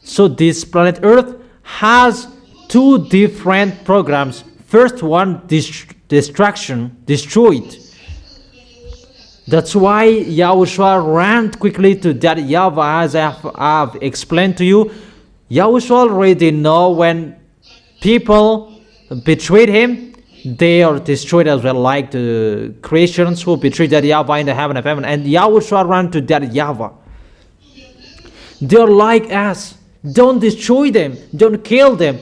So this planet Earth has two different programs. First one, destruction, destroyed. That's why Yahushua ran quickly to that YAHVAH, as I've explained to you. Yahushua already know when people betrayed him, they are destroyed as well, like the Christians who betrayed that YAHVAH in the heaven of heaven. And Yahushua ran to that YAHVAH. They're like us. Don't destroy them. Don't kill them.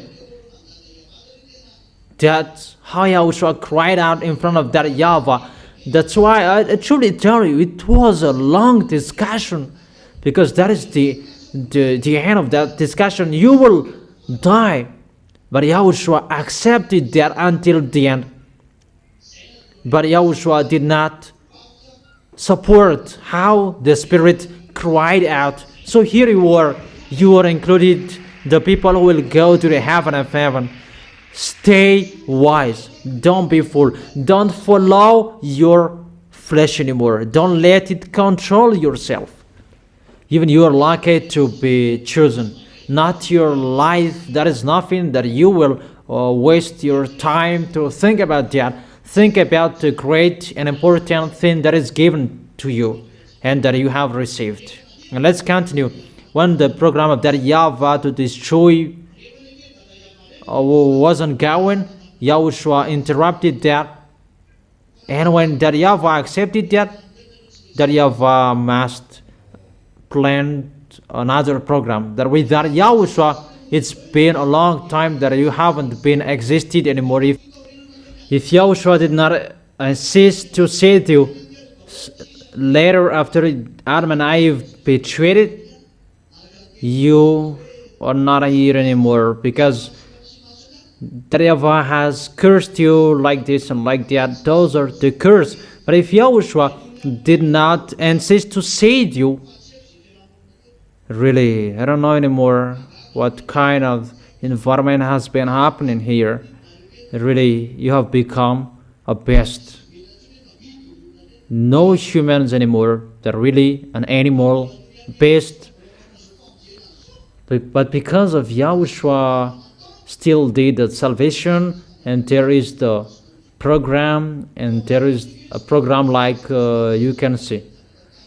That's how Yahushua cried out in front of that YAHVAH. That's why I truly tell you, it was a long discussion, because that is the end of that discussion. You will die. But Yahushua accepted that until the end. But Yahushua did not support how the Spirit cried out. So here you are included, the people who will go to the heaven of heaven. Stay wise. Don't be fool. Don't follow your flesh anymore. Don't let it control yourself. Even you are lucky to be chosen. Not your life. That is nothing that you will waste your time to think about that. Think about the great and important thing that is given to you and that you have received. And let's continue. When the program of that YAHVAH to destroy wasn't going, Yahushua interrupted that. And when that YAHVAH accepted that YAHVAH must plan another program. That without Yahushua, it's been a long time that you haven't been existed anymore. If Yahushua did not cease to save you later after Adam and Eve betrayed it, you are not here anymore, because that YAHVAH has cursed you like this and like that. Those are the curse. But if Yahushua did not insist to save you, really, I don't know anymore what kind of environment has been happening here. Really, you have become a beast. No humans anymore. They're really an animal, beast. But because of Yahushua still did the salvation, and there is the program, and there is a program like you can see.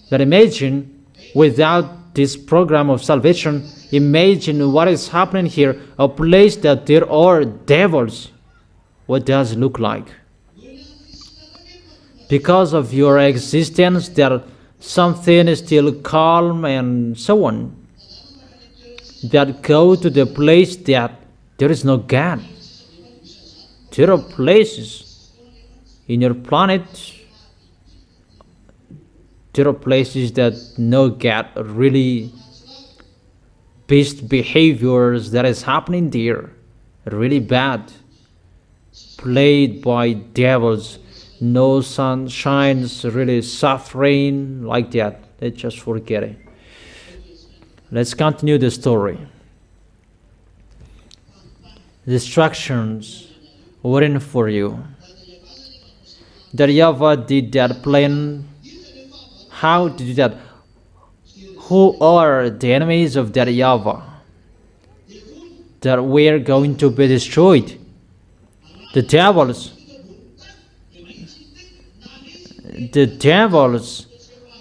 But imagine, without this program of salvation, imagine what is happening here, a place that there are devils. What does it look like? Because of your existence, there something is still calm and so on, that go to the place that there is no God. There are places in your planet, there are places that no God, really beast behaviors that is happening there, really bad, played by devils, no sun shines, really suffering like that. Let's just forget it. Let's continue the story. Distractions waiting for you. That YAHVAH did that plan. How to do that? Who are the enemies of that YAHVAH that were going to be destroyed? The devils. The devils.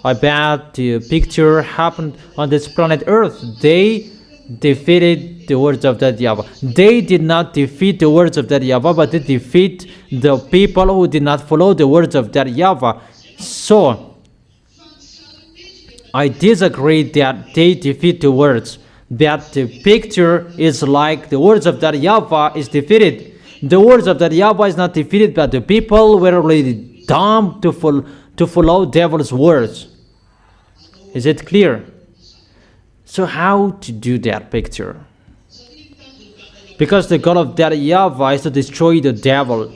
I bet the picture happened on this planet Earth. They defeated the words of that YAHVAH. They did not defeat the words of that YAHVAH, but they defeat the people who did not follow the words of that YAHVAH. So, I disagree that they defeat the words. That the picture is like the words of that YAHVAH is defeated. The words of that YAHVAH is not defeated, but the people were really dumb to follow devil's words. Is it clear? So how to do that picture? Because the goal of that YAHVAH is to destroy the devil.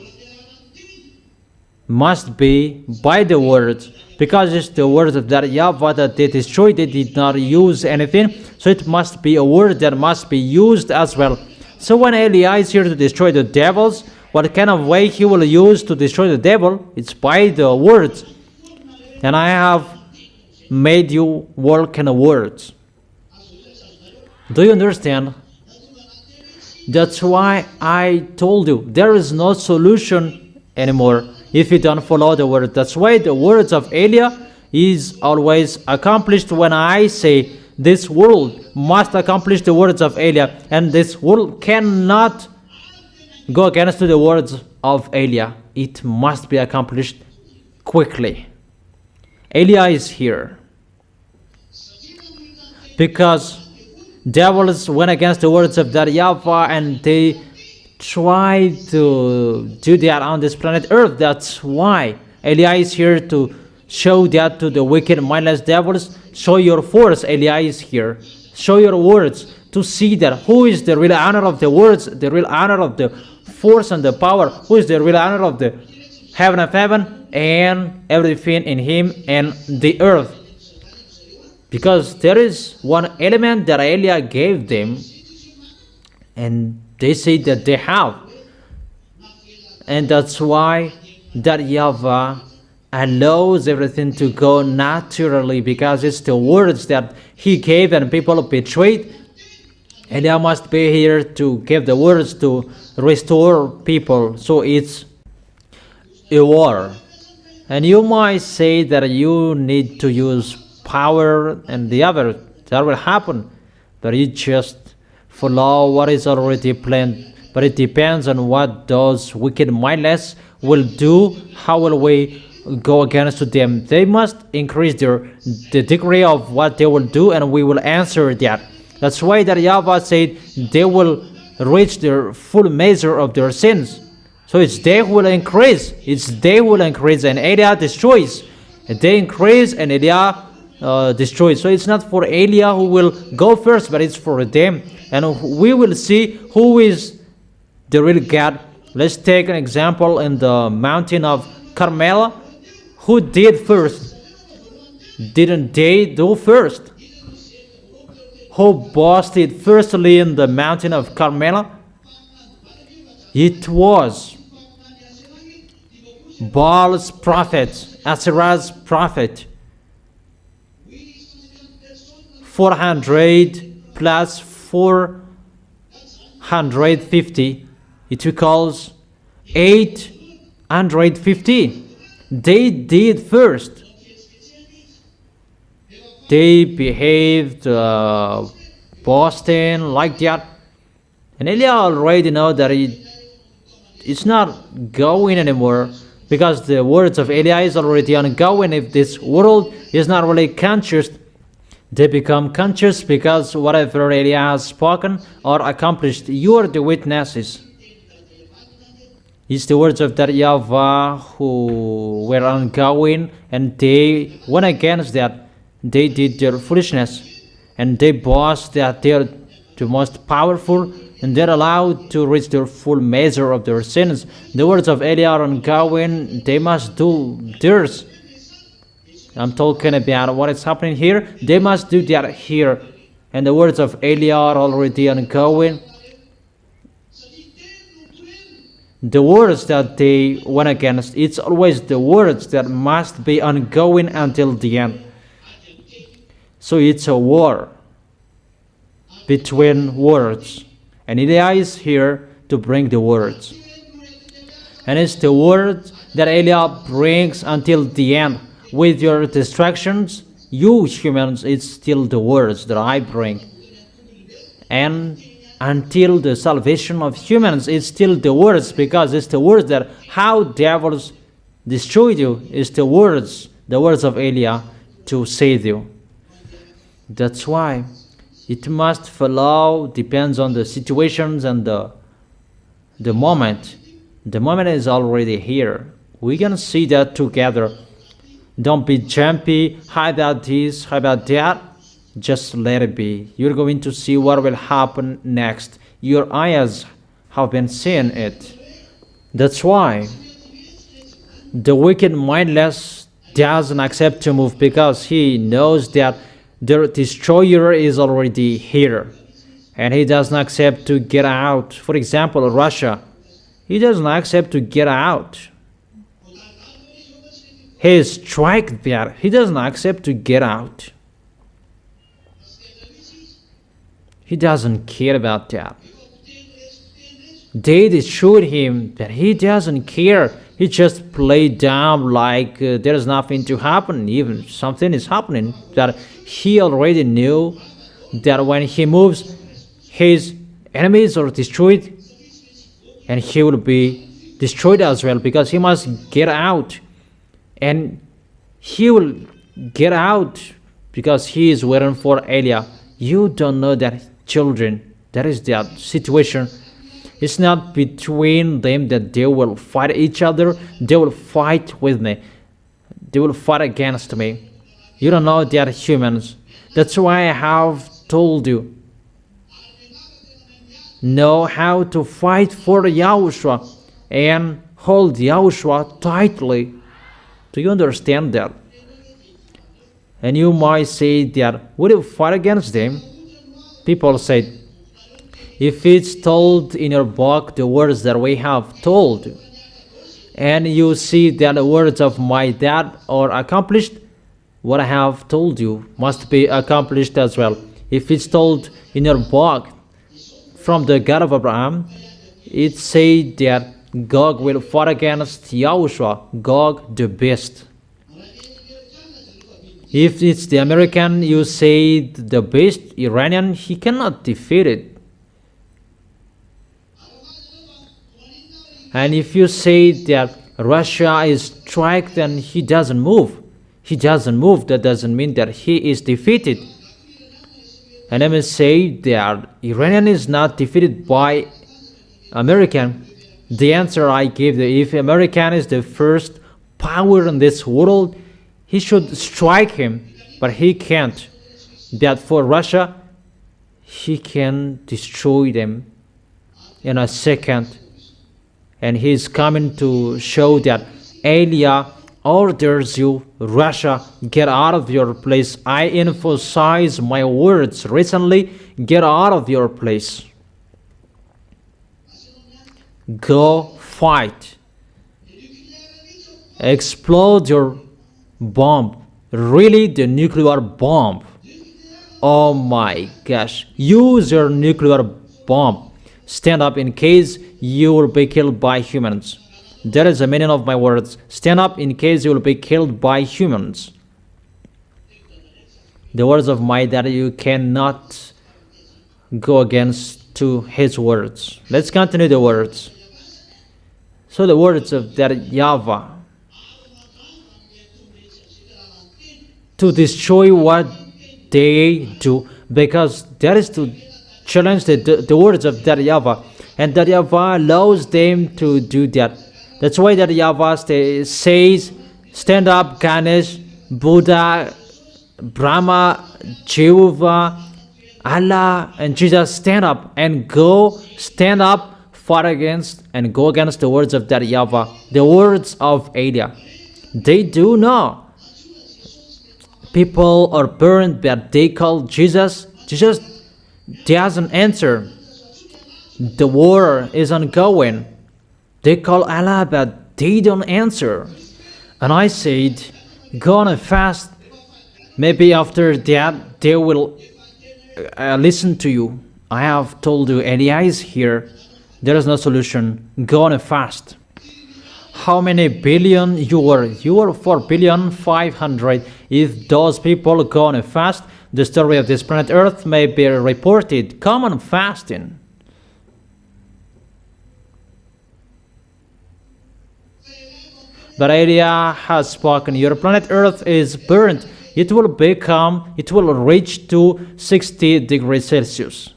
Must be by the words. Because it's the words of that YAHVAH that they destroyed, they did not use anything. So it must be a word that must be used as well. So when Eli is here to destroy the devils, what kind of way he will use to destroy the devil? It's by the words. And I have made you work in the words. Do you understand? That's why I told you there is no solution anymore if you don't follow the word. That's why the words of Elia is always accomplished when I say this world must accomplish the words of Elia, and this world cannot go against the words of Elia. It must be accomplished quickly. Elia is here because devils went against the words of that YAHVAH, and they tried to do that on this planet Earth. That's why Elia is here to show that to the wicked, mindless devils. Show your force. Elia is here. Show your words to see that who is the real honor of the words, the real honor of the force and the power, who is the real honor of the heaven of heaven and everything in him and the earth. Because there is one element that Elia gave them, and they say that they have. And that's why that YAHVAH allows everything to go naturally, because it's the words that he gave and people betrayed. Elia must be here to give the words to restore people. So it's a war. And you might say that you need to use power and the other. That will happen. But you just follow what is already planned. But it depends on what those wicked mindless will do. How will we go against them? They must increase the degree of what they will do, and we will answer that. That's why that YAHVAH said they will reach their full measure of their sins. So it's they who will increase. It's they who will increase, and Elia destroys. And they increase, and Elia destroys. So it's not for Elia who will go first, but it's for them. And we will see who is the real God. Let's take an example in the mountain of Carmel. Who did first? Didn't they do first? Who boasted firstly in the mountain of Carmel? It was Baal's prophet, Asherah's prophet. 400 plus 450. It equals 850. They did first. They behaved boasting like that. And Elia already know that it's not going anymore, because the words of Elia is already ongoing. If this world is not really conscious, they become conscious, because whatever Elia has spoken or accomplished, you are the witnesses. It's the words of that YAHVAH who were ongoing, and they went against that. They did their foolishness, and they boast that they're the most powerful, and they're allowed to reach their full measure of their sins. The words of Elia are ongoing. They must do theirs. I'm talking about what is happening here. They must do that here. And the words of Elia are already ongoing. The words that they went against, it's always the words that must be ongoing until the end. So it's a war between words. And Elia is here to bring the words. And it's the words that Elia brings until the end. With your distractions, you humans, it's still the words that I bring. And until the salvation of humans, it's still the words, because it's the words that how devils destroyed you. It's the words of Elia to save you. That's why it must follow, depends on the situations and the moment. The moment is already here. We can see that together. Don't be jumpy. How about this? How about that? Just let it be. You're going to see what will happen next. Your eyes have been seeing it. That's why the wicked mindless doesn't accept to move, because he knows that the destroyer is already here, and he doesn't accept to get out. For example, Russia, he doesn't accept to get out. He is strike there. He doesn't accept to get out. He doesn't care about that. They destroyed him, but he doesn't care. He just played dumb like there is nothing to happen, even something is happening that he already knew that when he moves, his enemies are destroyed and he will be destroyed as well, because he must get out. And he will get out because he is waiting for Eliah. You don't know that, children. That is their situation. It's not between them that they will fight each other. They will fight with me. They will fight against me. You don't know they are humans. That's why I have told you. Know how to fight for Yahushua and hold Yahushua tightly. Do you understand that? And you might say that, would you fight against them? People say, if it's told in your book the words that we have told, and you see that the words of my dad are accomplished, what I have told you must be accomplished as well. If it's told in your book from the God of Abraham, it says that Gog will fight against Yahushua, Gog the beast. If it's the American, you say the beast, Iranian, he cannot defeat it. And if you say that Russia is strike, then he doesn't move. He doesn't move. That doesn't mean that he is defeated. And I may say that Iranian is not defeated by American. The answer I gave you, if American is the first power in this world, he should strike him, but he can't. That for Russia, he can destroy them in a second. And he is coming to show that Eliah orders you, Russia, get out of your place. I emphasize my words recently, get out of your place. Go fight. Explode your bomb. Really, the nuclear bomb. Oh my gosh. Use your nuclear bomb. Stand up in case you will be killed by humans. That is the meaning of my words. Stand up in case you will be killed by humans. The words of my daddy, you cannot go against to his words. Let's continue the words. So the words of that YAHVAH, to destroy what they do, because that is to challenge the words of that YAHVAH, and that YAHVAH allows them to do that. That's why that YAHVAH says, stand up, Ganesh, Buddha, Brahma, Jehovah, Allah, and Jesus, stand up and go, stand up, fight against and go against the words of that YAHVAH, the words of Eliah. They do know. People are burned, but they call Jesus. Jesus doesn't answer. The war is ongoing. They call Allah, but they don't answer. And I said, go on a fast. Maybe after that, they will listen to you. I have told you, Eliah is here. There is no solution. Go on a fast. How many billion you were? You were 4,500,000,000. If those people go on a fast, the story of this planet Earth may be reported. Come on fasting. But Eliah has spoken. Your planet Earth is burnt. It will reach to 60 degrees Celsius.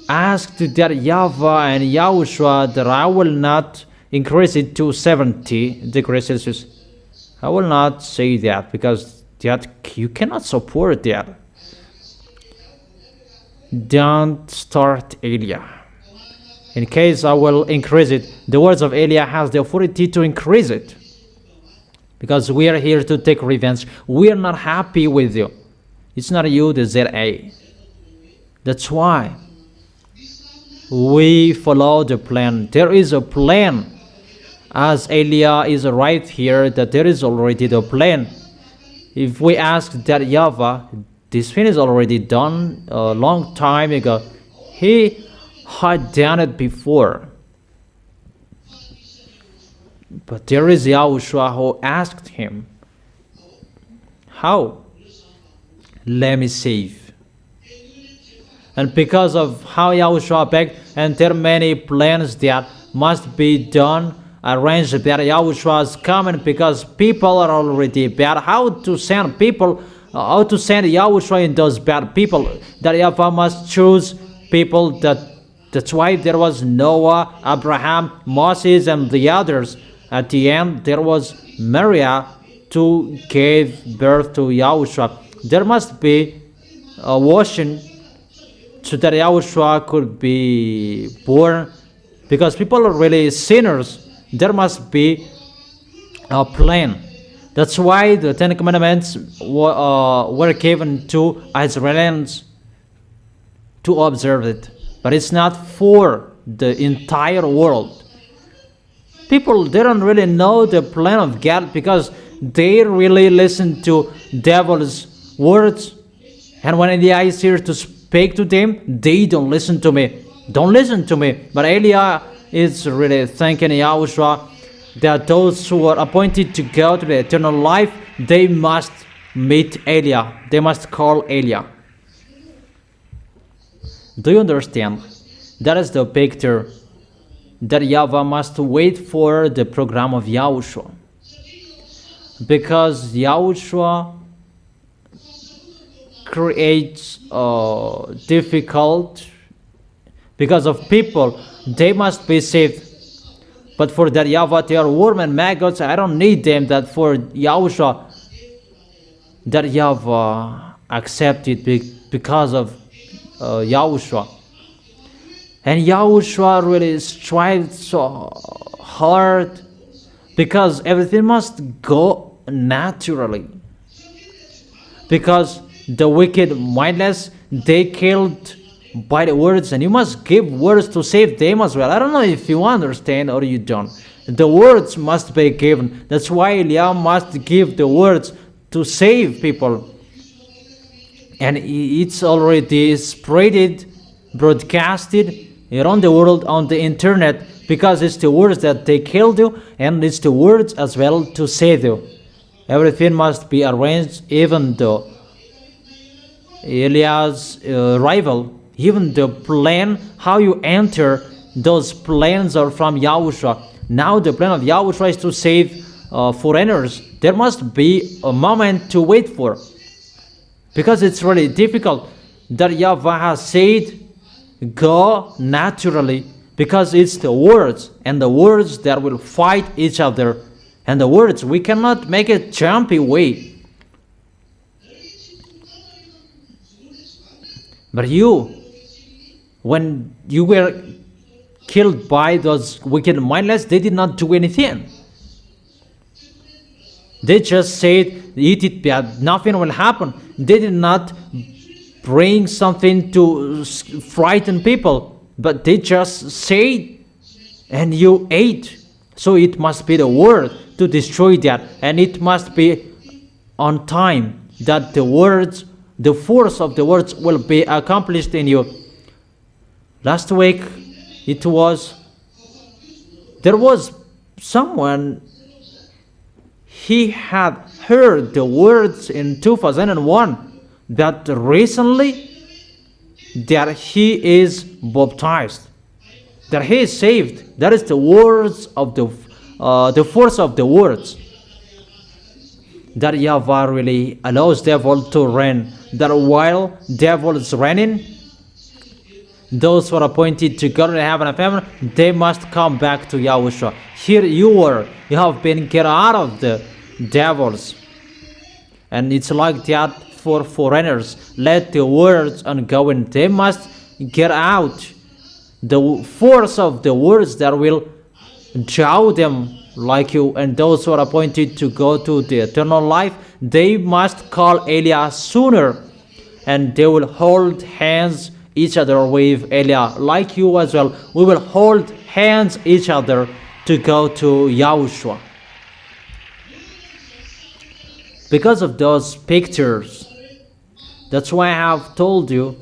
Ask to that YAHVAH and Yahushua that I will not increase it to 70 degrees Celsius. I will not say that, because that you cannot support that. Don't start Eliah. In case I will increase it, the words of Eliah has the authority to increase it. Because we are here to take revenge. We are not happy with you. It's not you, the ZA. That's why we follow the plan. There is a plan. As Eliah is right here, that there is already the plan. if we ask that Yahweh, this thing is already done a long time ago. He had done it before. But there is Yahushua who asked him, how? Let me save. And because of how Yahushua begged, and there are many plans that must be done, arranged, that Yahushua is coming because people are already bad. How to send people, how to send Yahushua in those bad people? That Yahweh must choose people. That's why there was Noah, Abraham, Moses, and the others. At the end, there was Maria to give birth to Yahushua. There must be a washing so that Yahushua could be born, because people are really sinners. There must be a plan. That's why the Ten Commandments were given to Israelites to observe it. But it's not for the entire world. People, they don't really know the plan of God because they really listen to devil's words. And when Eliah is here to speak to them, they don't listen to me. Don't listen to me. But Eliah is really thanking Yahushua that those who are appointed to go to the eternal life, they must meet Eliah. They must call Eliah. Do you understand? That is the picture that Yahweh must wait for the program of Yahushua. Because Yahushua creates difficult, because of people, they must be saved. But for that Yahweh, they are worm and maggots. I don't need them. That for Yahushua, that Yahweh accepted because of Yahushua. And Yahushua really strives so hard because everything must go naturally. Because the wicked, mindless, they killed by the words, and you must give words to save them as well. I don't know if you understand or you don't. The words must be given. That's why Eliah must give the words to save people. And it's already spreaded, broadcasted around the world on the internet, because it's the words that they killed you, and it's the words as well to save you. Everything must be arranged, even though Eliah's rival, even the plan, how you enter, those plans are from Yahushua. Now the plan of Yahushua is to save foreigners. There must be a moment to wait for, because it's really difficult. That Yahweh has said, go naturally, because it's the words, and the words that will fight each other. And the words, we cannot make a jumpy way. But you, when you were killed by those wicked mindless, they did not do anything. They just said, eat it bad, nothing will happen. They did not bring something to frighten people, but they just said, and you ate. So it must be the word to destroy that, and it must be on time that the words, the force of the words will be accomplished in you. Last week, there was someone, he had heard the words in 2001 that recently that he is baptized, that he is saved. That is the words of the force of the words. That Yahweh really allows devil to reign. That while devil is reigning, those who are appointed to go to heaven and heaven, they must come back to Yahushua. Here you have been get out of the devils. And it's like that for foreigners. Let the words ongoing. They must get out. The force of the words that will draw them like you, and those who are appointed to go to the eternal life, they must call Eliah sooner, and they will hold hands each other with Eliah, like you as well. We will hold hands each other to go to Yahushua. because of those pictures. That's why I have told you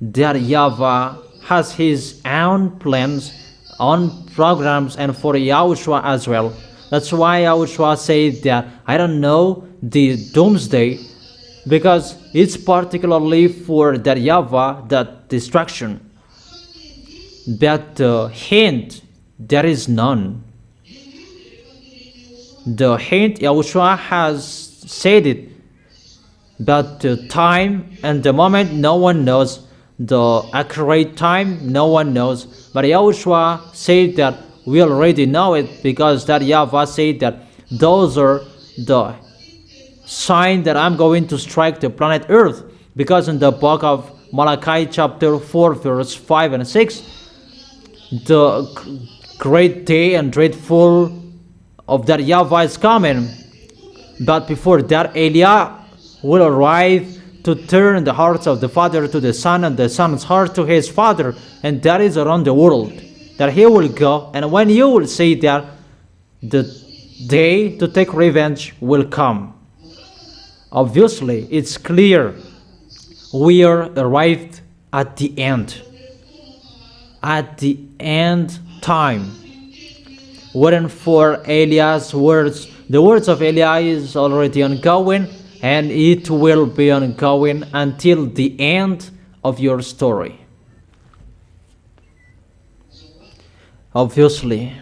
that Yahweh has his own plans, own programs, and for Yahushua as well. That's why Yahushua said that I don't know the doomsday, because it's particularly for that Yahweh, that destruction. But the hint, there is none. The hint, Yahushua has said it, but the time and the moment, no one knows. The accurate time, no one knows. But Yahushua said that we already know it, because that Yahweh said that those are the sign that I'm going to strike the planet Earth. Because in the book of Malachi chapter 4 verse 5 and 6, the great day and dreadful of that Yahweh is coming. But before that, Eliah will arrive to turn the hearts of the father to the son, and the son's heart to his father, and that is around the world that he will go. And when you will see that, the day to take revenge will come. Obviously, it's clear we are arrived at the end time, waiting for Eliah's words. The words of Eliah is already ongoing, and it will be ongoing until the end of your story. Obviously,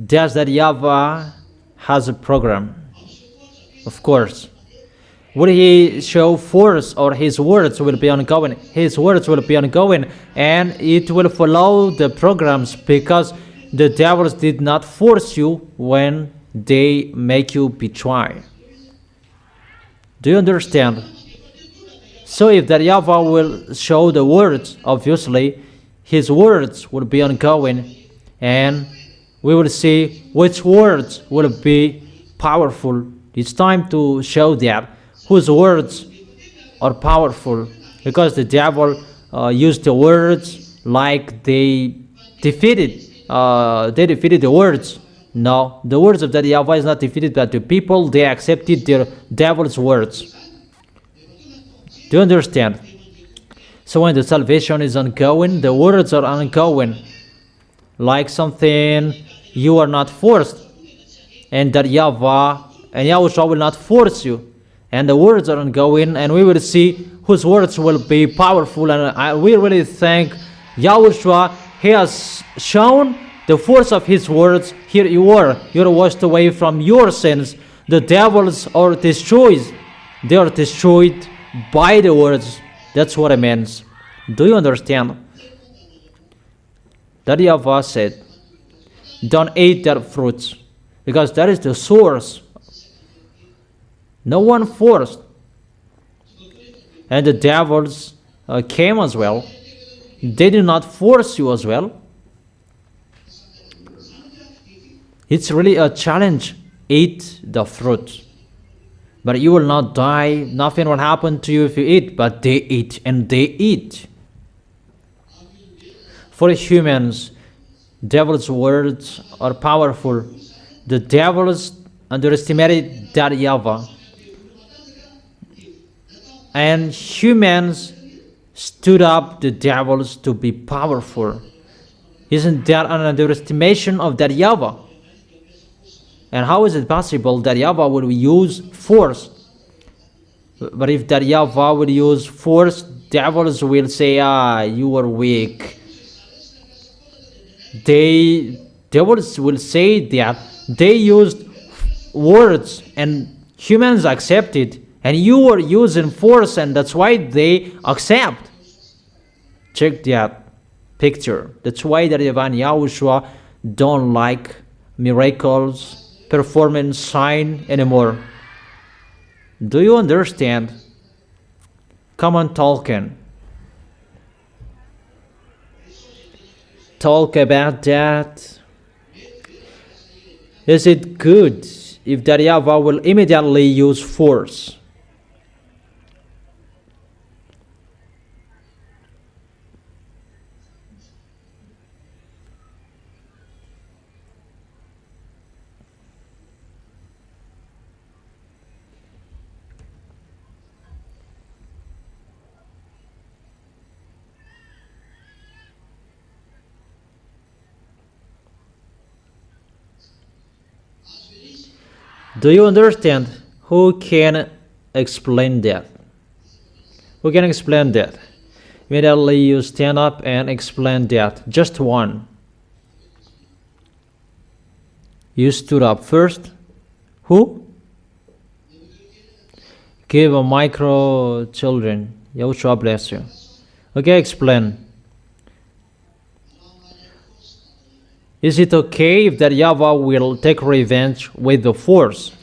just that Yahweh has a program. Of course, will he show force, or his words will be ongoing? His words will be ongoing, and it will follow the programs, because the devils did not force you when they make you betray. Do you understand? So if that Yahweh will show the words, obviously his words will be ongoing, and we will see which words will be powerful. It's time to show that whose words are powerful, because the devil used the words like they defeated the words. No, the words of the Yahweh is not defeated, but the people, they accepted their devil's words. Do you understand? So when the salvation is ongoing, the words are ongoing, like something you are not forced, and that Yahweh and Yahushua will not force you, and the words are ongoing, and we will see whose words will be powerful. And we really thank Yahushua. He has shown the force of his words. Here you are, you're washed away from your sins. The devils are destroyed. They are destroyed by the words. That's what it means. Do you understand? That Yahweh said, don't eat that fruits, because that is the source. No one forced. And the devils came as well. They did not force you as well. It's really a challenge. Eat the fruit, but you will not die. Nothing will happen to you if you eat. But they eat, and they eat. For humans, devil's words are powerful. The devils underestimated that Yahweh, and humans stood up the devils to be powerful. Isn't that an underestimation of that Yahweh? And how is it possible that Yahweh will use force? But if that Yahweh will use force, devils will say, you are weak. Devils will say that they used words and humans accepted, and you are using force, and that's why they accept. Check that picture. That's why the divine Yahushua don't like miracles, performance sign anymore. Do you understand? Come on, talking. Talk about that. Is it good if that Yahweh will immediately use force? Do you understand? Who can explain that? Who can explain that? Immediately you stand up and explain that. Just one. You stood up first. Who? Give a micro children. YAHOSHUAH bless you. Okay, explain. Is it okay if that YAHVAH will take revenge with the force?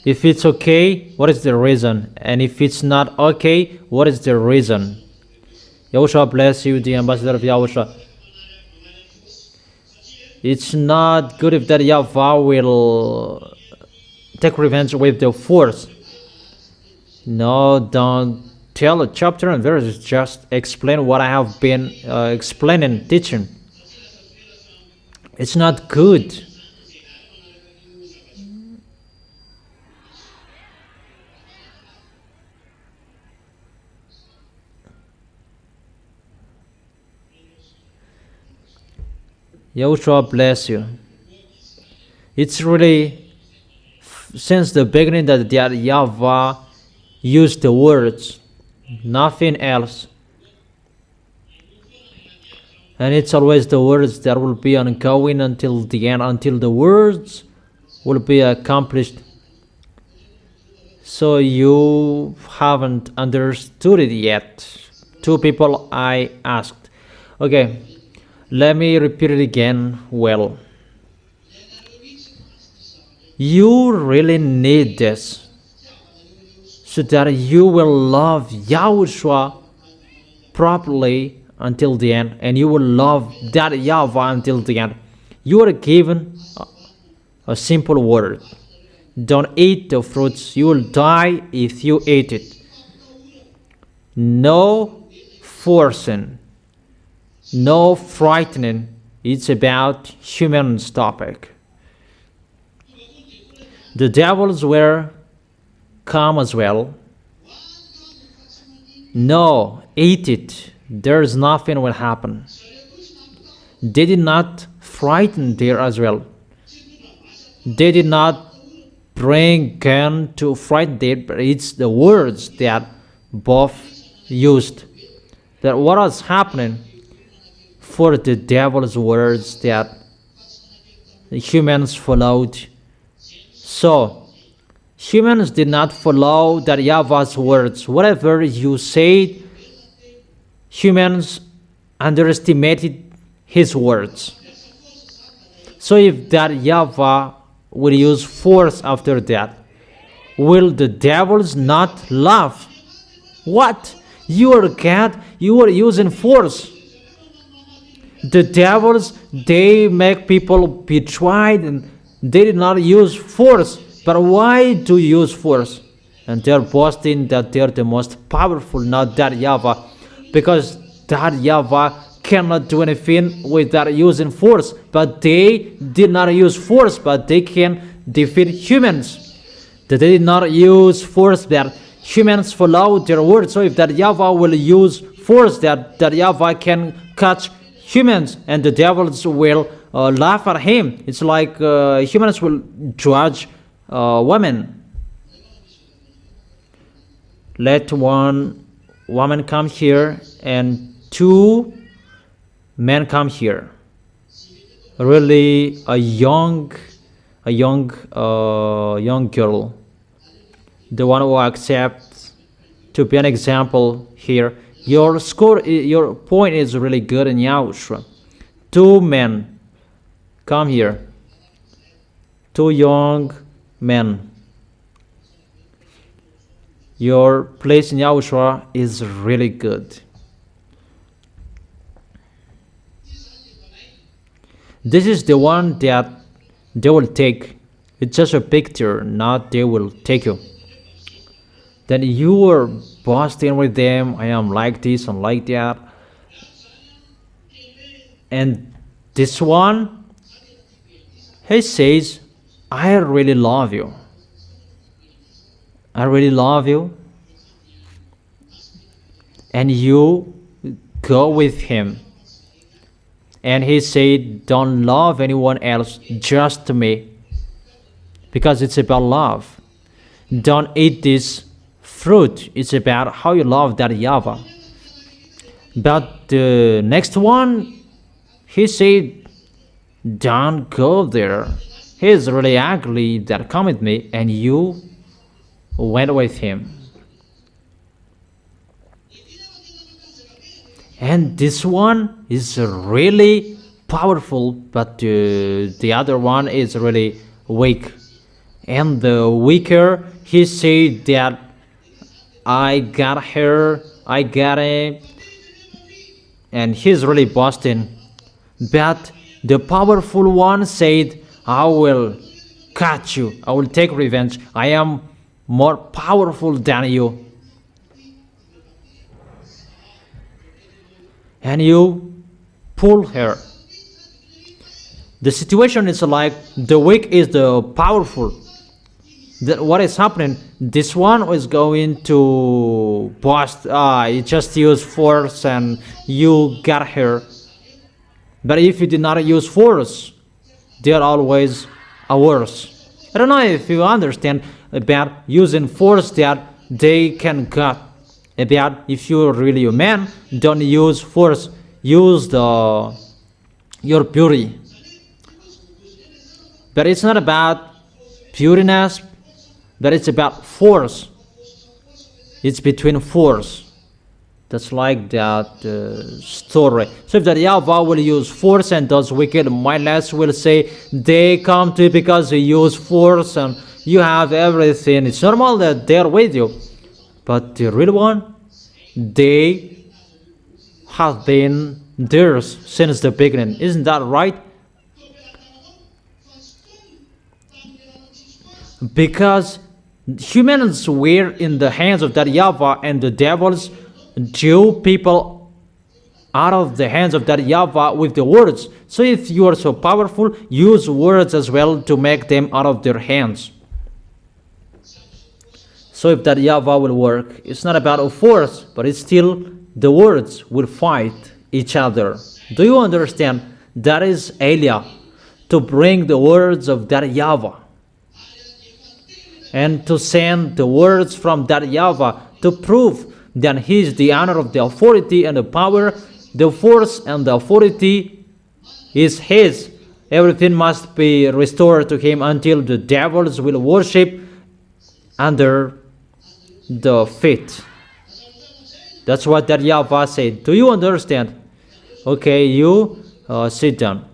If it's okay, what is the reason? And if it's not okay, what is the reason? YAHOSHUAH bless you, the ambassador of YAHOSHUAH. It's not good if that YAHVAH will take revenge with the force. No, don't tell a chapter and verse. Just explain what I have been explaining, teaching. It's not good. YAHOSHUAH bless you. It's really since the beginning that YAHVAH used the words, nothing else. And it's always the words that will be ongoing until the end, until the words will be accomplished. So you haven't understood it yet. Two people I asked. Okay, let me repeat it again. Well, you really need this so that you will love YAHOSHUAH properly until the end, and you will love that YAHVAH until the end. You are given a simple word. Don't eat the fruits. You will die if you eat it. No forcing. No frightening. It's about human's topic. The devils were calm as well. No, eat it. There's nothing will happen. They did not frighten there as well. They did not bring gun to frighten them, but it's the words that both used. That what was happening for the devil's words that the humans followed. So, humans did not follow that YAHVAH's words. Whatever you said, humans underestimated his words. So if that YAHVAH will use force after that, will the devils not laugh? What? You are God, you are using force. The devils, they make people be tried and they did not use force. But why do you use force? And they're boasting that they're the most powerful, not that YAHVAH. Because that YAHVAH cannot do anything without using force. But they did not use force, but they can defeat humans. That they did not use force, that humans follow their words. So if that YAHVAH will use force, that YAHVAH can catch humans, and the devils will laugh at him. It's like humans will judge women. Let one woman come here and two men come here. Really, a young girl, the one who accepts to be an example here. Your score, your point is really good in YAHOSHUAH. Two men come here. Two young men. Your place in YAHOSHUAH is really good. This is the one that they will take. It's just a picture, not they will take you. Then you are boasting with them. I am like this and like that. And this one, he says, I really love you. I really love you. And you go with him. And he said, don't love anyone else, just me. Because it's about love. Don't eat this fruit. It's about how you love that Yahweh. But the next one, he said, don't go there. He's really ugly that come with me. And you went with him. And this one is really powerful, but the other one is really weak. And the weaker, he said that I got her, I got it, and he's really boasting. But the powerful one said, I will catch you, I will take revenge, I am more powerful than you. And you pull her. The situation is like the weak is the powerful. What is happening? This one is going to boast. You just use force and you got her. But if you did not use force, they are always worse. I don't know if you understand about using force that they can cut. About if you're really a man, don't use force, use your beauty. But it's not about pureness, but it's about force. It's between force. That's like that story. So if that Yahweh will use force and those wicked mindless will say they come to you because you use force and you have everything. It's normal that they're with you. But the real one, they have been theirs since the beginning. Isn't that right? Because humans were in the hands of that Yahweh, and the devils drew people out of the hands of that Yahweh with the words. So if you are so powerful, use words as well to make them out of their hands. So if that Yahweh will work, it's not about a force, but it's still the words will fight each other. Do you understand? That is Eliah, to bring the words of that Yahweh. And to send the words from that Yahweh to prove that He is the honor of the authority and the power, the force and the authority is His. Everything must be restored to Him until the devils will worship under the feet. That's what that Yahweh said. Do you understand? Okay, you sit down.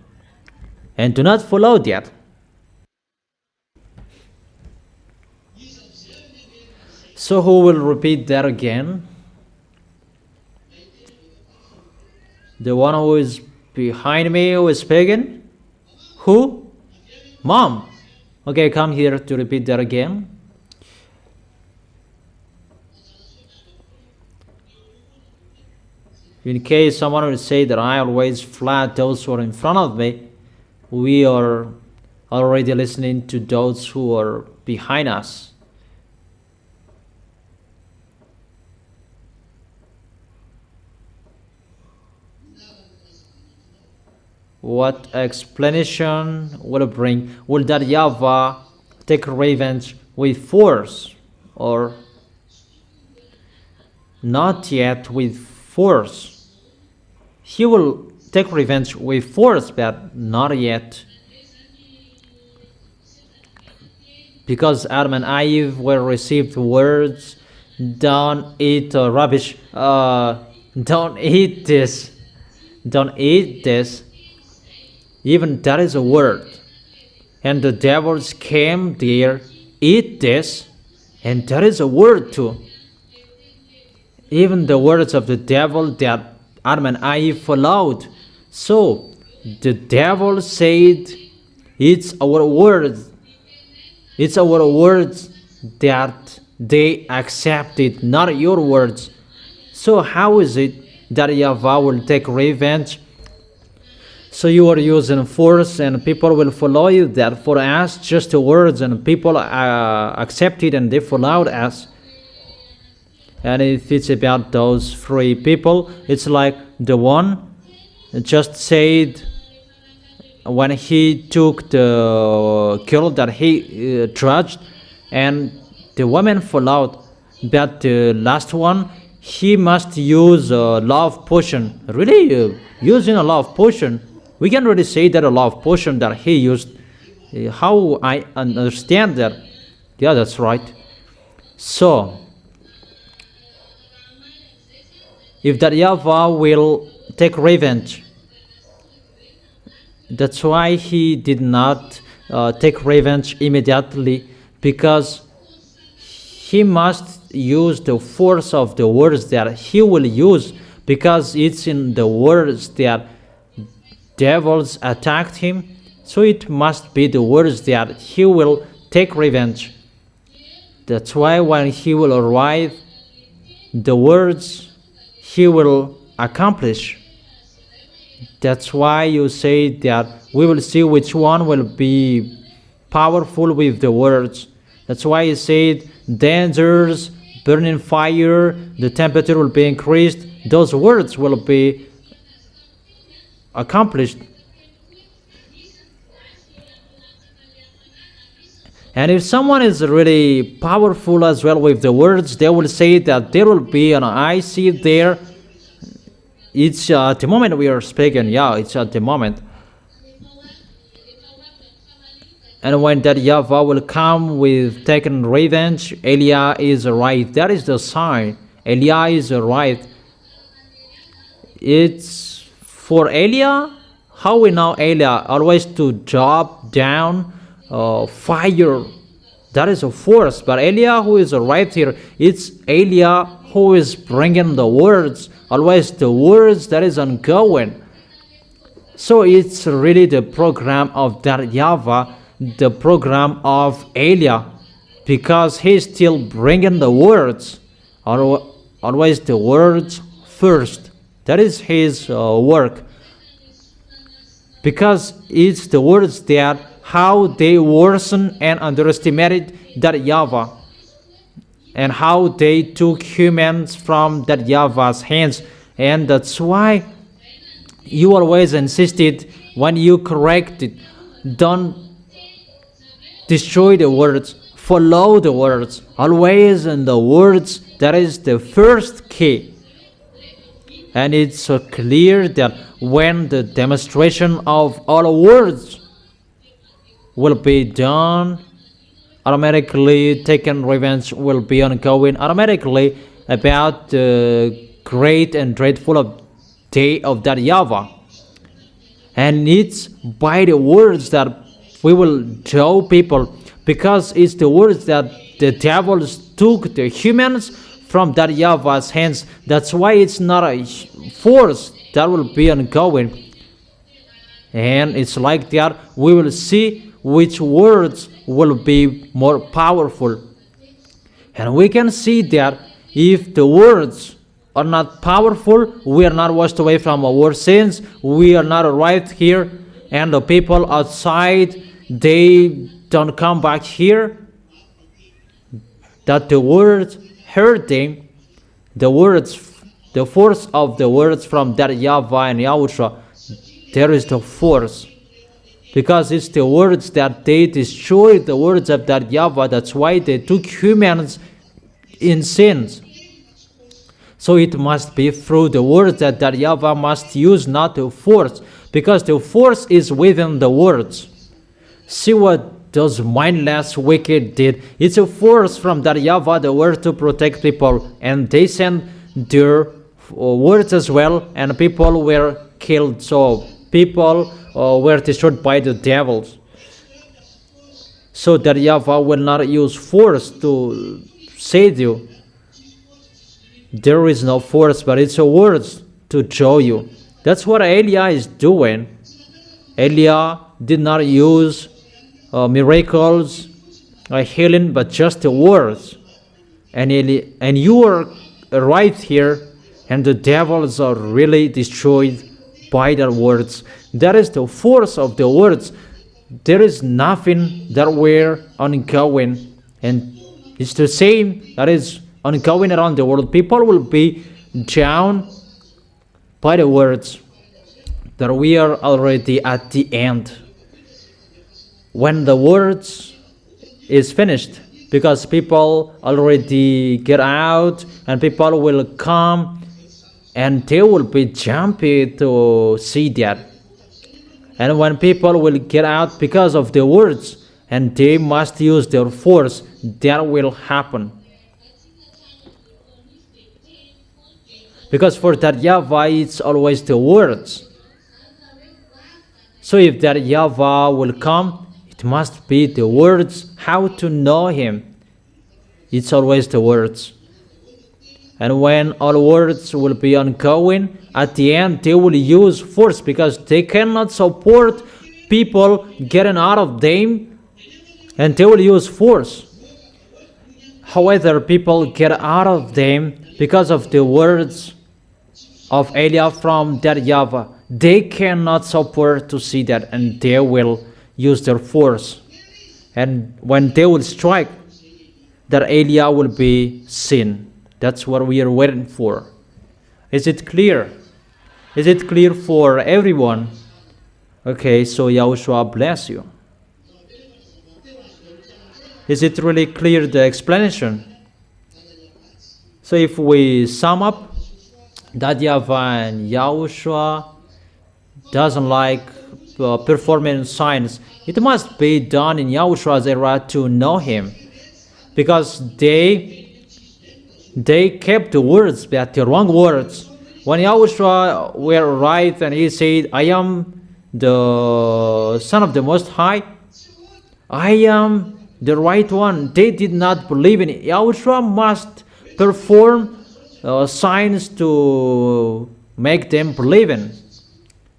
And do not follow that. So who will repeat that again? The one who is behind me who is speaking? Who? Mom. Okay, come here to repeat that again. In case someone will say that I always flat those who are in front of me, we are already listening to those who are behind us. What explanation will it bring? Will that Yahweh take revenge with force or not yet with force? He will take revenge with force, but not yet. Because Adam and Eve were received words, don't eat rubbish, don't eat this, don't eat this. Even that is a word. And the devils came there, eat this, and that is a word too. Even the words of the devil that Adam and Eve followed. So the devil said, it's our words. It's our words that they accepted, not your words. So how is it that Yahweh will take revenge? So you are using force and people will follow you. That for us, just the words, and people accepted and they followed us. And if it's about those three people, it's like the one just said when he took the girl that he judged, and the woman followed. But the last one, he must use a love potion. Really, using a love potion, we can really say that a love potion that he used. How I understand that? Yeah, that's right. So, if that Yahweh will take revenge, that's why he did not take revenge immediately, because he must use the force of the words that he will use, because it's in the words that devils attacked him. So it must be the words that he will take revenge. That's why when he will arrive, the words he will accomplish. That's why you say that we will see which one will be powerful with the words. That's why you said dangers, burning fire, the temperature will be increased. Those words will be accomplished. And if someone is really powerful as well with the words, they will say that there will be an I see there. It's at the moment we are speaking, yeah, it's at the moment. And when that Yahweh will come with taking revenge, Eliah is right. That is the sign. Eliah is right. It's for Eliah. How we know Eliah? Always to drop down fire. That is a force. But Eliah who is right here, it's Eliah who is bringing the words. Always the words that is ongoing. So it's really the program of that Yahweh, the program of Eliah, because he's still bringing the words. Always the words first. That is his work. Because it's the words that how they worsen and underestimated that Yahweh, and how they took humans from that Yahweh's hands. And that's why you always insisted when you corrected, don't destroy the words, follow the words, always in the words. That is the first key. And it's so clear that when the demonstration of all words will be done, automatically taking revenge will be ongoing automatically about the great and dreadful day of that Yahweh. And it's by the words that we will show people, because it's the words that the devils took the humans from that Yahweh's hands. That's why it's not a force that will be ongoing. And it's like that we will see which words will be more powerful. And we can see that if the words are not powerful, we are not washed away from our sins, we are not arrived here, and the people outside, they don't come back here, that the words hurt them, the words, the force of the words from that Yahweh and Yahushua, there is the force. Because it's the words that they destroyed, the words of that Yahweh. That's why they took humans in sins. So it must be through the words that Yahweh must use, not the force. Because the force is within the words. See what those mindless wicked did. It's a force from that Yahweh, the word, to protect people. And they sent their words as well, and people were killed. So people were destroyed by the devils. So that Yahweh will not use force to save you. There is no force, but it's a words to show you. That's what Eliah is doing. Eliah did not use miracles, healing, but just the words. And you are right here, and the devils are really destroyed by their words. That is the force of the words. There is nothing that we're ongoing, and it's the same that is ongoing around the world. People will be drowned by the words. that we are already at the end. When the words is finished, because people already get out and people will come and they will be jumpy to see that. And when people will get out because of the words and they must use their force, that will happen. Because for that YAHVAH, it's always the words. So if that YAHVAH will come, it must be the words, how to know him. It's always the words. And when all words will be ongoing, at the end they will use force, because they cannot support people getting out of them, and they will use force. However, people get out of them because of the words of Elia from that YAHVAH. They cannot support to see that, and they will use their force. And when they will strike, that Elia will be seen. That's what we are waiting for. Is it clear? Is it clear for everyone? Okay, so Yahushua bless you. Is it really clear, the explanation? So if we sum up, that YAHVAH and Yahushua doesn't like performing signs. It must be done in Yahushua's era to know him, because they kept the words, but the wrong words. When Yahushua were right and he said, I am the Son of the Most High, I am the right one, they did not believe in it. Yahushua must perform signs to make them believe in.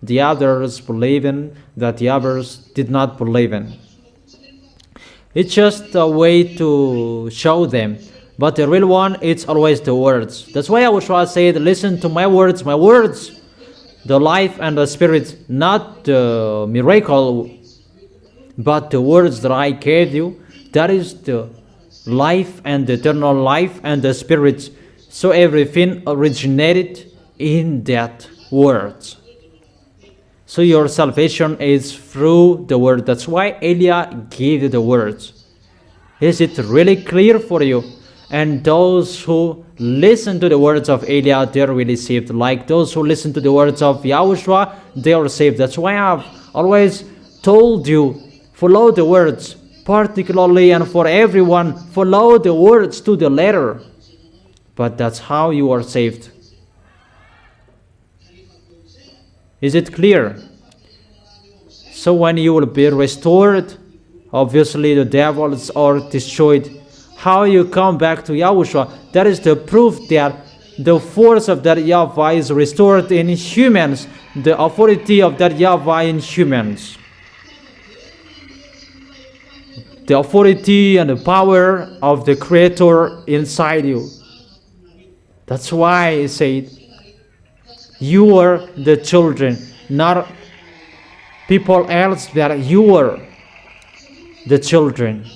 The others believe in that the others did not believe in. It's just a way to show them. But the real one, it's always the words. That's why Yahushua said, listen to my words, the life and the spirit, not the miracle, but the words that I gave you. That is the life and the eternal life and the spirit. So everything originated in that words. So your salvation is through the word. That's why Elia gave you the words. Is it really clear for you? And those who listen to the words of Elia, they're really saved. Like those who listen to the words of Yahushua, they are saved. That's why I've always told you, follow the words, particularly and for everyone, follow the words to the letter. But that's how you are saved. Is it clear? So when you will be restored, obviously the devils are destroyed. How you come back to Yahushua, that is the proof that the force of that YAHVAH is restored in humans, the authority of that YAHVAH in humans. The authority and the power of the Creator inside you. That's why he said, you are the children, not people else, that you are the children.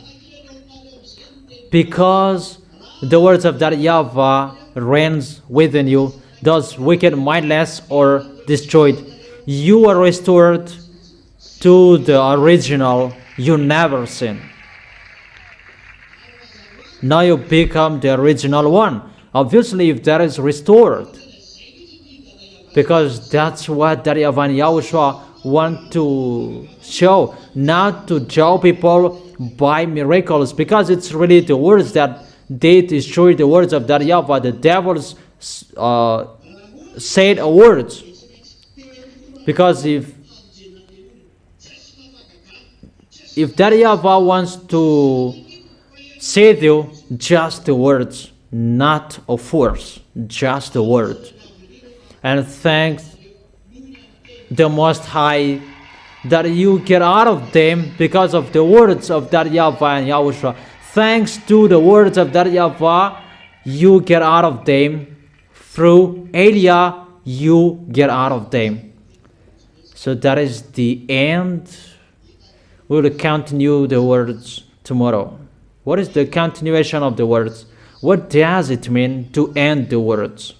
Because the words of that YAHVAH reigns within you, those wicked mindless are destroyed. You are restored to the original, you never sin. Now you become the original one. Obviously, if that is restored, because that's what that YAHVAH and Yahushua want to show, not to show people by miracles, because it's really the words that they destroy the words of that YAHVAH. The devils said words, because if that YAHVAH wants to save you, just the words, not a force, just the word. And thanks the Most High that you get out of them because of the words of that YAHVAH and Yahushua. Thanks to the words of that YAHVAH, you get out of them. Through Elia, you get out of them. So that is the end. We will continue the words tomorrow. What is the continuation of the words? What does it mean to end the words?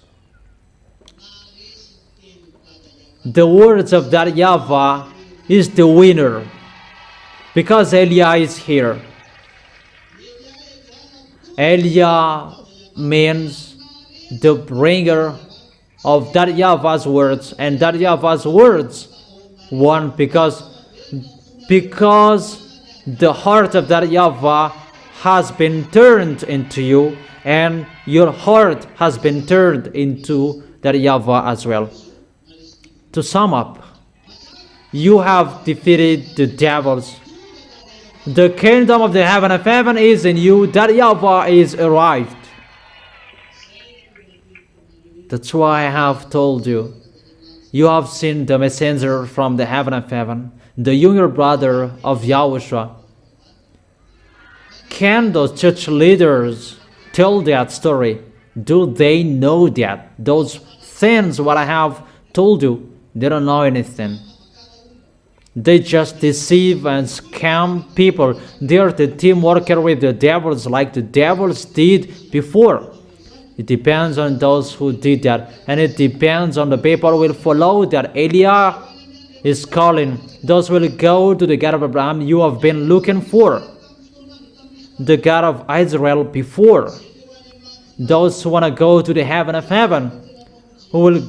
the words of that YAHVAH is the winner, because Eliah is here. Eliah means the bringer of that YAHVAH's words, and that YAHVAH's words won because the heart of that YAHVAH has been turned into you, and your heart has been turned into that YAHVAH as well. To sum up, you have defeated the devils. The kingdom of the heaven of heaven is in you. That YAHVAH is arrived. That's why I have told you. You have seen the messenger from the heaven of heaven, the younger brother of Yahushua. Can those church leaders tell that story? Do they know that? Those things what I have told you, they don't know anything. They just deceive and scam people. They are the team worker with the devils like the devils did before. It depends on those who did that, and it depends on the people who will follow that. Eliah is calling. Those will go to the God of Abraham you have been looking for, the God of Israel before. Those who want to go to the heaven of heaven, who will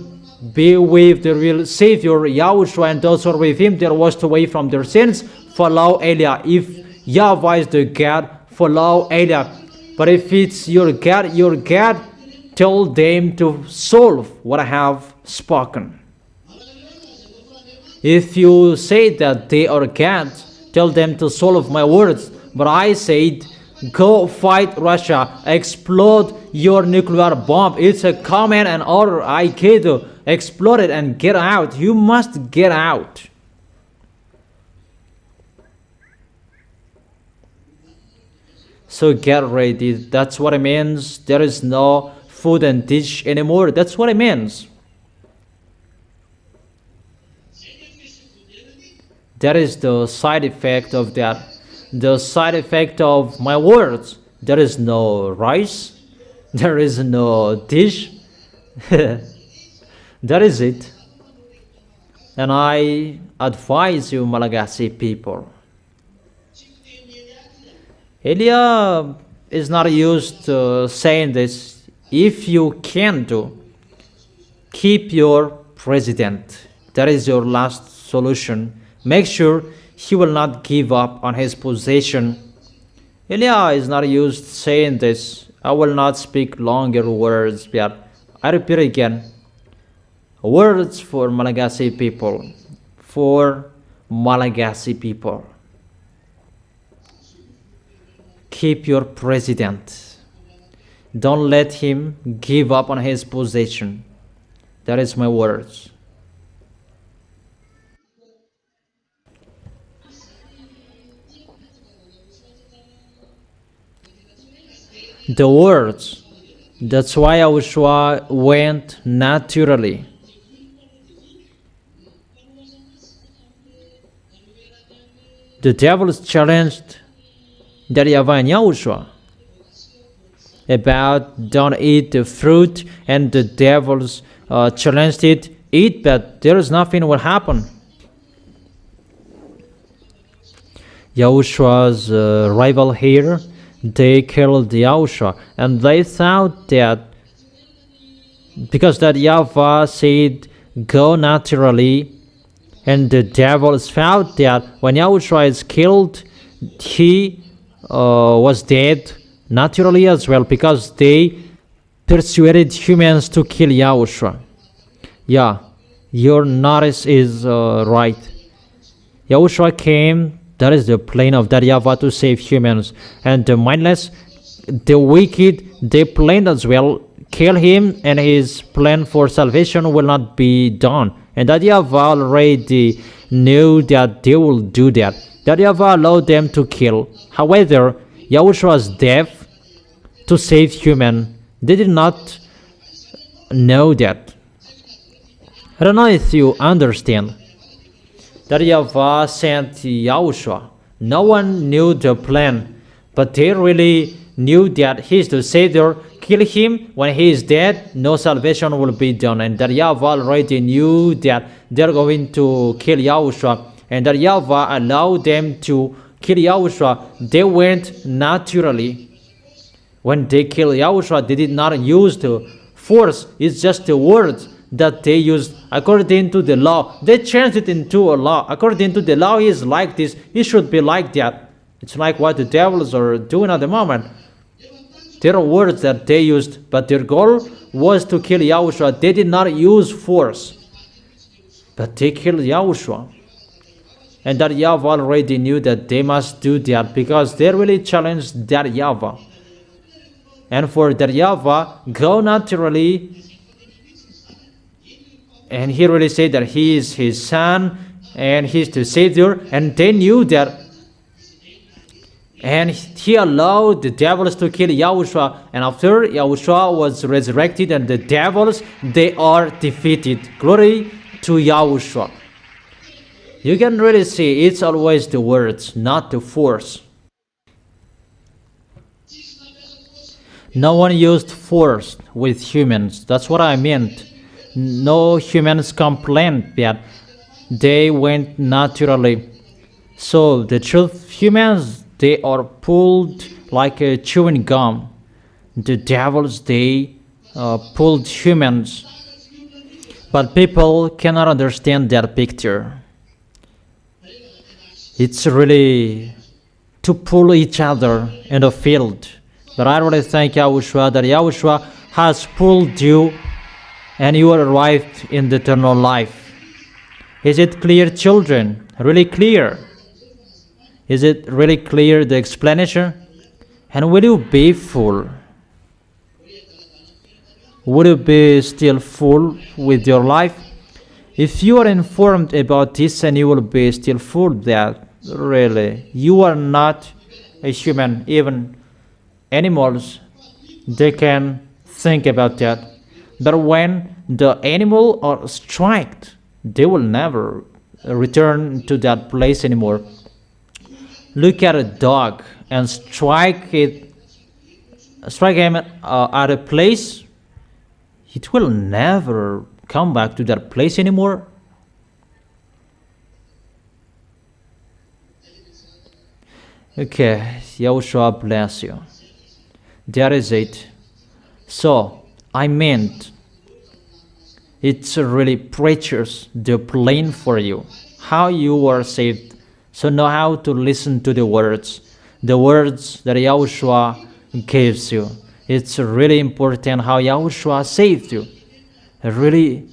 be with the real Savior Yahushua, and those who are with him, they are washed away from their sins. Follow Eliah. If YAHVAH is the God, follow Eliah. But if it's your God, tell them to solve what I have spoken. If you say that they are God, tell them to solve my words. But I said, go fight Russia, explode your nuclear bomb. It's a command and order I gave you. Explode it and get out. You must get out. So get ready. That's what it means. There is no food and dish anymore. That's what it means. That is the side effect of that. The side effect of my words. There is no rice. There is no dish. That is it. And I advise you, Malagasy people. Eliah is not used to saying this. If you can do, keep your president. That is your last solution. Make sure he will not give up on his position. Eliah is not used to saying this. I will not speak longer words, but I repeat again. Words for Malagasy people. For Malagasy people. Keep your president. Don't let him give up on his position. That is my words. The words. That's why YAHOSHUAH went naturally. The devils challenged that YAHVAH and YAHOSHUAH about don't eat the fruit, and the devils challenged it, eat, but there is nothing will happen. YAHOSHUAH's rival here, they killed YAHOSHUAH, and they thought that because that YAHVAH said go naturally, and the devils found that when YAHOSHUAH is killed, he was dead naturally as well, because they persuaded humans to kill YAHOSHUAH. Yeah, your notice is right. YAHOSHUAH came, that is the plan of that YAHVAH, to save humans, and the mindless, the wicked, they planned as well, kill him, and his plan for salvation will not be done. And that YAHVAH already knew that they will do that. That YAHVAH allowed them to kill. However, YAHOSHUAH's death to save human, they did not know that. I don't know if you understand. That YAHVAH sent YAHOSHUAH. No one knew the plan, but they really knew that he is the Savior, kill him. When he is dead, no salvation will be done. And that Yahweh already knew that they're going to kill Yahushua. And that Yahweh allowed them to kill Yahushua. They went naturally. When they killed Yahushua, they did not use the force. It's just the words that they used according to the law. They changed it into a law. According to the law, he is like this. He should be like that. It's like what the devils are doing at the moment. There are words that they used, but their goal was to kill Yahushua. They did not use force, but they killed Yahushua. And that Yahweh already knew that they must do that because they really challenged that Yahweh. And for that Yahweh, go naturally. And he really said that he is his son and he is the Savior. And they knew that. And he allowed the devils to kill Yahushua. And after Yahushua was resurrected and the devils, they are defeated. Glory to Yahushua. You can really see it's always the words, not the force. No one used force with humans. That's what I meant. No humans complained that they went naturally. So the truth, humans, they are pulled like a chewing gum. The devils, they pulled humans. But people cannot understand that picture. It's really to pull each other in the field. But I really thank Yahushua that Yahushua has pulled you and you arrived in the eternal life. Is it clear, children? Really clear? Is it really clear, the explanation? And will you be full? Will you be still full with your life? If you are informed about this and you will be still full, that really, you are not a human. Even animals, they can think about that. But when the animal are struck, they will never return to that place anymore. Look at a dog and strike him at a place, it will never come back to that place anymore. Okay, Yahushua bless you. That is it. So, I meant, it's really precious, the plan for you, how you are saved. So know how to listen to the words that Yahushua gives you. It's really important how Yahushua saved you. Really,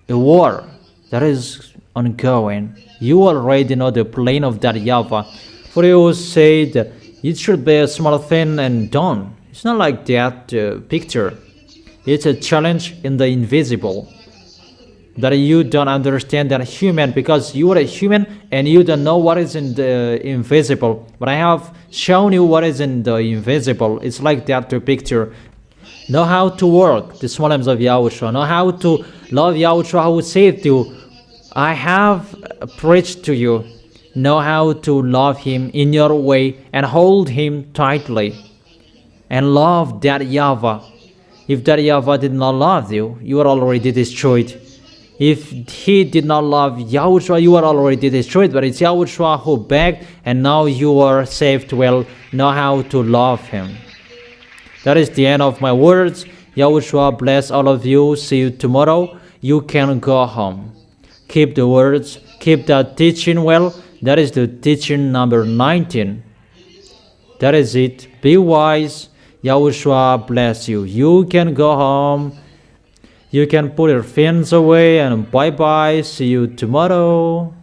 a war that is ongoing. You already know the plan of that Yahweh. For you say that it should be a small thing and done. It's not like that picture. It's a challenge in the invisible. That you don't understand that human because you are a human and you don't know what is in the invisible. But I have shown you what is in the invisible. It's like that picture. Know how to work the small arms of Yahushua. Know how to love Yahushua who saved you. I have preached to you. Know how to love him in your way and hold him tightly. And love that Yahweh. If that Yahweh did not love you, you are already destroyed. If he did not love Yahushua, you are already destroyed. But it's Yahushua who begged, and now you are saved. Well, know how to love him. That is the end of my words. Yahushua bless all of you. See you tomorrow. You can go home. Keep the words. Keep that teaching well. That is the teaching number 19. That is it. Be wise. Yahushua bless you. You can go home. You can put your fins away and bye-bye. See you tomorrow.